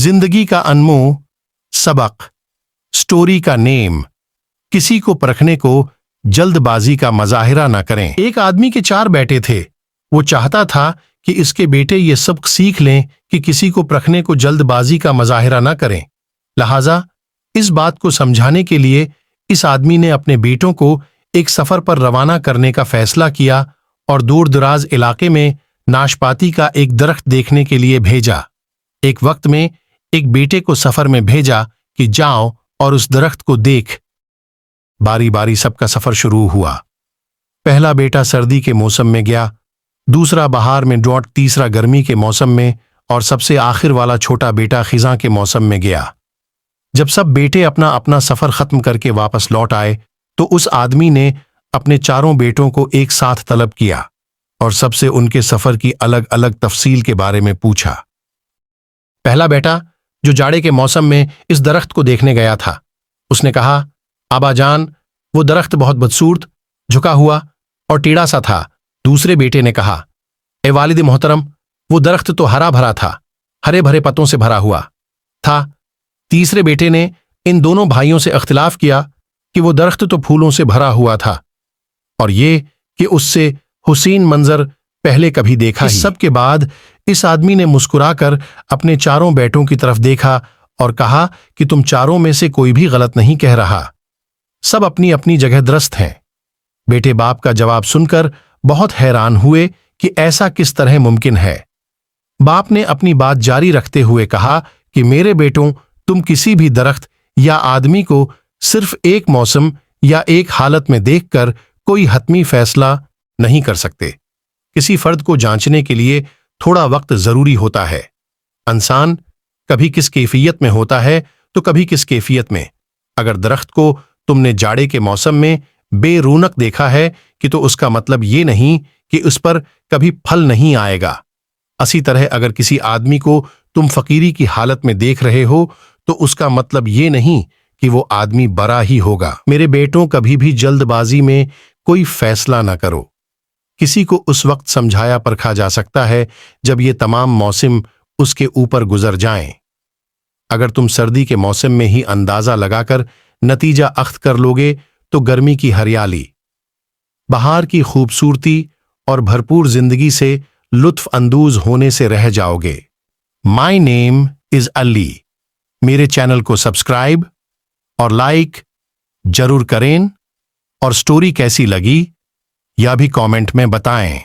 जिंदगी का अनमोल सबक। स्टोरी का नेम। किसी को परखने को जल्दबाजी का मजाहिरा न करें। एक आदमी के 4 बेटे थे। वो चाहता था कि इसके बेटे ये सबक सीख लें कि किसी को परखने को जल्दबाजी का मजाहिरा न करें। लिहाजा इस बात को समझाने के लिए इस आदमी ने अपने बेटों को एक सफर पर रवाना करने का फैसला किया और दूर दराज इलाके में नाशपाती का एक दरख्त देखने के लिए भेजा। एक वक्त में एक बेटे को सफर में भेजा कि जाओ और उस दरख्त को देख। बारी बारी सबका सफर शुरू हुआ। पहला बेटा सर्दी के मौसम में गया, दूसरा बहार में ड्रॉट, तीसरा गर्मी के मौसम में और सबसे आखिर वाला छोटा बेटा खिज़ां के मौसम में गया। जब सब बेटे अपना अपना सफर खत्म करके वापस लौट आए तो उस आदमी ने अपने 4 बेटों को एक साथ तलब किया और सबसे उनके सफर की अलग अलग तफसील के बारे में पूछा। पहला बेटा जो जाड़े के मौसम में इस दरख्त को देखने गया था, उसने कहा, आबा जान, वो दरख्त बहुत बदसूरत, झुका हुआ और टेढ़ा सा था। दूसरे बेटे ने कहा, ए वालिद मोहतरम, वो दरख्त तो हरा भरा था, हरे भरे पत्तों से भरा हुआ था। तीसरे बेटे ने इन दोनों भाइयों से इख्तिलाफ किया कि वो दरख्त तो फूलों से भरा हुआ था और ये कि उससे हुसीन मंजर पहले कभी देखा ही। सब के बाद इस आदमी ने मुस्कुराकर अपने 4 बेटों की तरफ देखा और कहा कि तुम 4 में से कोई भी गलत नहीं कह रहा, सब अपनी अपनी जगह दुरुस्त हैं। बेटे बाप का जवाब सुनकर बहुत हैरान हुए कि ऐसा किस तरह मुमकिन है। बाप ने अपनी बात जारी रखते हुए कहा कि मेरे बेटों, तुम किसी भी दरख्त या आदमी को सिर्फ एक मौसम या एक हालत में देखकर कोई हतमी फैसला नहीं कर सकते। किसी फर्द को जांचने के लिए थोड़ा वक्त जरूरी होता है। इंसान कभी किस कैफियत में होता है तो कभी किस कैफियत में। अगर दरख्त को तुमने जाड़े के मौसम में बेरौनक देखा है कि तो उसका मतलब ये नहीं कि उस पर कभी फल नहीं आएगा। इसी तरह अगर किसी आदमी को तुम फकीरी की हालत में देख रहे हो तो उसका मतलब ये नहीं कि वो आदमी बड़ा ही होगा। मेरे बेटों, कभी भी जल्दबाजी में कोई फैसला ना करो। किसी को उस वक्त समझाया परखा जा सकता है जब ये तमाम मौसम उसके ऊपर गुजर जाएं। अगर तुम सर्दी के मौसम में ही अंदाजा लगाकर नतीजा अख्त कर लोगे तो गर्मी की हरियाली, बहार की खूबसूरती और भरपूर जिंदगी से लुत्फ अंदोज होने से रह जाओगे। My name is Ali. मेरे चैनल को सब्सक्राइब और लाइक जरूर करें और स्टोरी कैसी लगी यह भी कमेंट में बताएं।